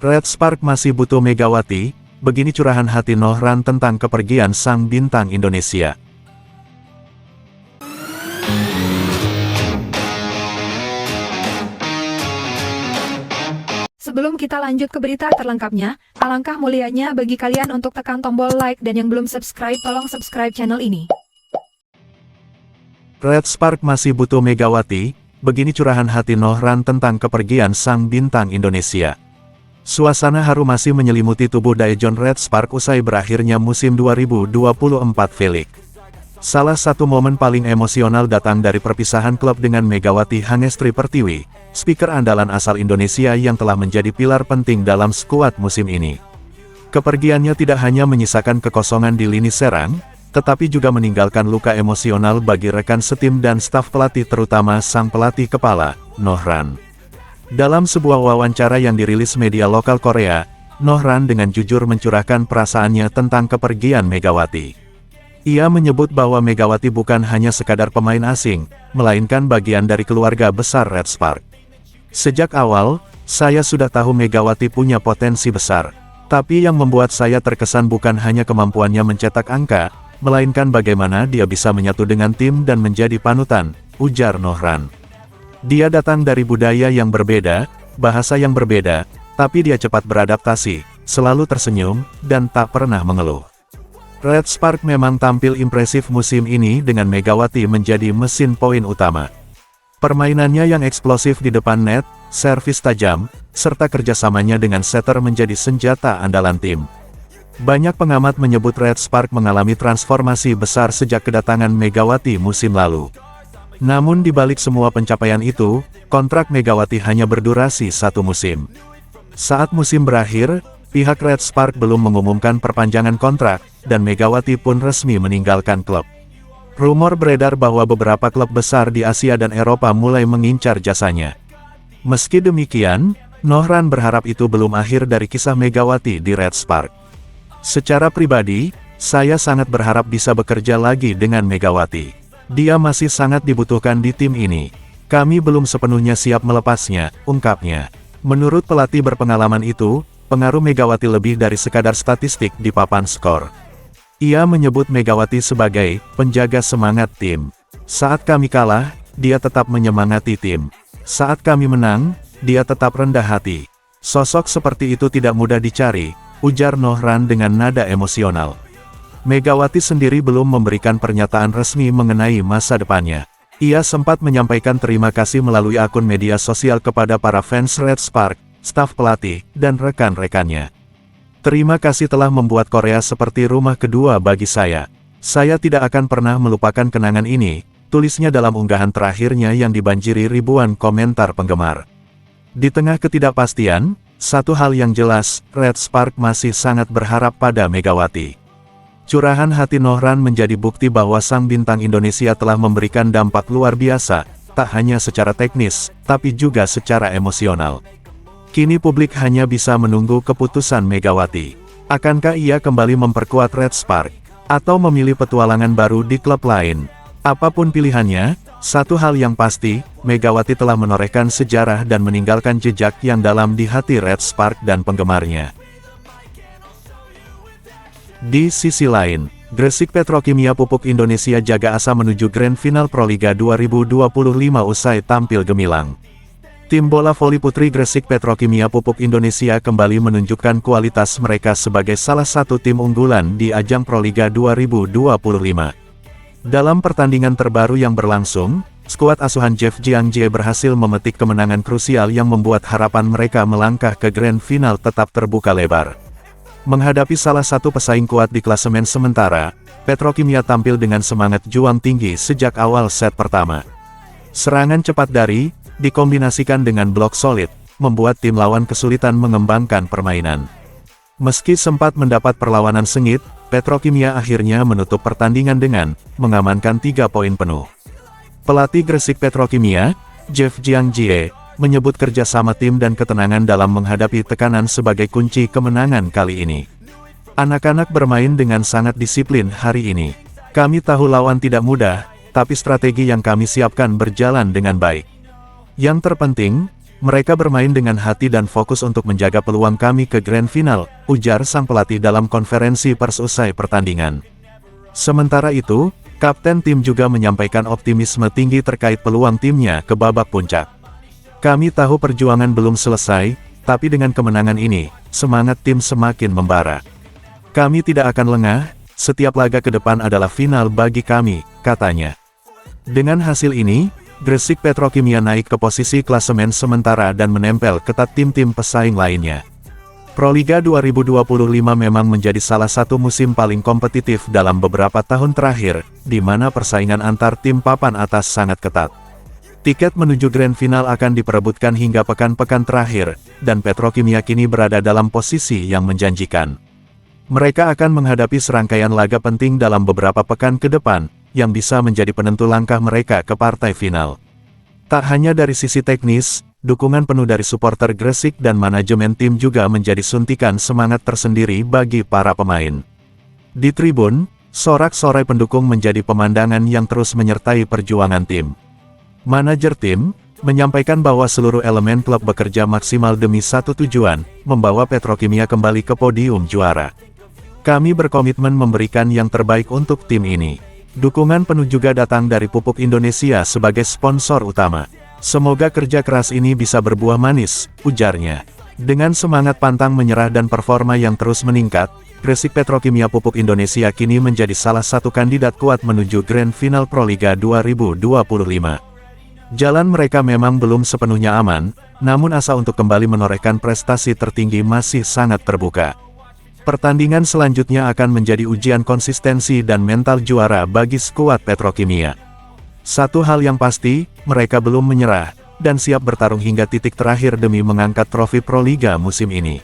Red Spark masih butuh Megawati, begini curahan hati Nohran tentang kepergian sang bintang Indonesia. Sebelum kita lanjut ke berita terlengkapnya, alangkah mulianya bagi kalian untuk tekan tombol like dan yang belum subscribe tolong subscribe channel ini. Red Spark masih butuh Megawati, begini curahan hati Nohran tentang kepergian sang bintang Indonesia. Suasana haru masih menyelimuti tubuh Daejeon Red Spark usai berakhirnya musim 2024 V-League. Salah satu momen paling emosional datang dari perpisahan klub dengan Megawati Hangestri Pertiwi, speaker andalan asal Indonesia yang telah menjadi pilar penting dalam skuad musim ini. Kepergiannya tidak hanya menyisakan kekosongan di lini serang, tetapi juga meninggalkan luka emosional bagi rekan setim dan staf pelatih terutama sang pelatih kepala, Nohran. Dalam sebuah wawancara yang dirilis media lokal Korea, Nohran dengan jujur mencurahkan perasaannya tentang kepergian Megawati. Ia menyebut bahwa Megawati bukan hanya sekadar pemain asing, melainkan bagian dari keluarga besar Red Spark. Sejak awal, saya sudah tahu Megawati punya potensi besar. Tapi yang membuat saya terkesan bukan hanya kemampuannya mencetak angka, melainkan bagaimana dia bisa menyatu dengan tim dan menjadi panutan, ujar Nohran. Dia datang dari budaya yang berbeda, bahasa yang berbeda, tapi dia cepat beradaptasi, selalu tersenyum, dan tak pernah mengeluh. Red Spark memang tampil impresif musim ini dengan Megawati menjadi mesin poin utama. Permainannya yang eksplosif di depan net, servis tajam, serta kerjasamanya dengan setter menjadi senjata andalan tim. Banyak pengamat menyebut Red Spark mengalami transformasi besar sejak kedatangan Megawati musim lalu. Namun di balik semua pencapaian itu, kontrak Megawati hanya berdurasi 1 musim. Saat musim berakhir, pihak Red Spark belum mengumumkan perpanjangan kontrak, dan Megawati pun resmi meninggalkan klub. Rumor beredar bahwa beberapa klub besar di Asia dan Eropa mulai mengincar jasanya. Meski demikian, Nohran berharap itu belum akhir dari kisah Megawati di Red Spark. Secara pribadi, saya sangat berharap bisa bekerja lagi dengan Megawati. Dia masih sangat dibutuhkan di tim ini. Kami belum sepenuhnya siap melepasnya, ungkapnya. Menurut pelatih berpengalaman itu, pengaruh Megawati lebih dari sekadar statistik di papan skor. Ia menyebut Megawati sebagai penjaga semangat tim. Saat kami kalah, dia tetap menyemangati tim. Saat kami menang, dia tetap rendah hati. Sosok seperti itu tidak mudah dicari, ujar Nohran dengan nada emosional. Megawati sendiri belum memberikan pernyataan resmi mengenai masa depannya. Ia sempat menyampaikan terima kasih melalui akun media sosial kepada para fans Red Spark, staf pelatih, dan rekan-rekannya. Terima kasih telah membuat Korea seperti rumah kedua bagi saya. Saya tidak akan pernah melupakan kenangan ini, tulisnya dalam unggahan terakhirnya yang dibanjiri ribuan komentar penggemar. Di tengah ketidakpastian, satu hal yang jelas, Red Spark masih sangat berharap pada Megawati. Curahan hati Nohran menjadi bukti bahwa sang bintang Indonesia telah memberikan dampak luar biasa, tak hanya secara teknis, tapi juga secara emosional. Kini publik hanya bisa menunggu keputusan Megawati. Akankah ia kembali memperkuat Red Spark? Atau memilih petualangan baru di klub lain? Apapun pilihannya, satu hal yang pasti, Megawati telah menorehkan sejarah dan meninggalkan jejak yang dalam di hati Red Spark dan penggemarnya. Di sisi lain, Gresik Petrokimia Pupuk Indonesia jaga asa menuju Grand Final Proliga 2025 usai tampil gemilang. Tim bola voli putri Gresik Petrokimia Pupuk Indonesia kembali menunjukkan kualitas mereka sebagai salah satu tim unggulan di ajang Proliga 2025. Dalam pertandingan terbaru yang berlangsung, skuad asuhan Jeff Jiangjie berhasil memetik kemenangan krusial yang membuat harapan mereka melangkah ke Grand Final tetap terbuka lebar. Menghadapi salah satu pesaing kuat di klasemen sementara, Petrokimia tampil dengan semangat juang tinggi sejak awal set pertama. Serangan cepat dikombinasikan dengan blok solid, membuat tim lawan kesulitan mengembangkan permainan. Meski sempat mendapat perlawanan sengit, Petrokimia akhirnya menutup pertandingan dengan mengamankan 3 poin penuh. Pelatih Gresik Petrokimia, Jeff Jiangjie, menyebut kerjasama tim dan ketenangan dalam menghadapi tekanan sebagai kunci kemenangan kali ini. Anak-anak bermain dengan sangat disiplin hari ini. Kami tahu lawan tidak mudah, tapi strategi yang kami siapkan berjalan dengan baik. Yang terpenting, Mereka bermain dengan hati dan fokus untuk menjaga peluang kami ke Grand Final, ujar sang pelatih dalam konferensi pers usai pertandingan. Sementara itu, kapten tim juga menyampaikan optimisme tinggi terkait peluang timnya ke babak puncak. Kami tahu perjuangan belum selesai, tapi dengan kemenangan ini, semangat tim semakin membara. Kami tidak akan lengah, setiap laga ke depan adalah final bagi kami, katanya. Dengan hasil ini, Gresik Petrokimia naik ke posisi klasemen sementara dan menempel ketat tim-tim pesaing lainnya. Proliga 2025 memang menjadi salah satu musim paling kompetitif dalam beberapa tahun terakhir, di mana persaingan antar tim papan atas sangat ketat. Tiket menuju Grand Final akan diperebutkan hingga pekan-pekan terakhir, dan Petrokimia kini berada dalam posisi yang menjanjikan. Mereka akan menghadapi serangkaian laga penting dalam beberapa pekan ke depan, yang bisa menjadi penentu langkah mereka ke partai final. Tak hanya dari sisi teknis, dukungan penuh dari supporter Gresik dan manajemen tim juga menjadi suntikan semangat tersendiri bagi para pemain. Di tribun, sorak-sorai pendukung menjadi pemandangan yang terus menyertai perjuangan tim. Manajer tim menyampaikan bahwa seluruh elemen klub bekerja maksimal demi satu tujuan, membawa Petrokimia kembali ke podium juara. Kami berkomitmen memberikan yang terbaik untuk tim ini. Dukungan penuh juga datang dari Pupuk Indonesia sebagai sponsor utama. Semoga kerja keras ini bisa berbuah manis, ujarnya. Dengan semangat pantang menyerah dan performa yang terus meningkat, Gresik Petrokimia Pupuk Indonesia kini menjadi salah satu kandidat kuat menuju Grand Final Proliga 2025. Jalan mereka memang belum sepenuhnya aman, namun asa untuk kembali menorehkan prestasi tertinggi masih sangat terbuka. Pertandingan selanjutnya akan menjadi ujian konsistensi dan mental juara bagi skuad Petrokimia. Satu hal yang pasti, mereka belum menyerah, dan siap bertarung hingga titik terakhir demi mengangkat trofi Proliga musim ini.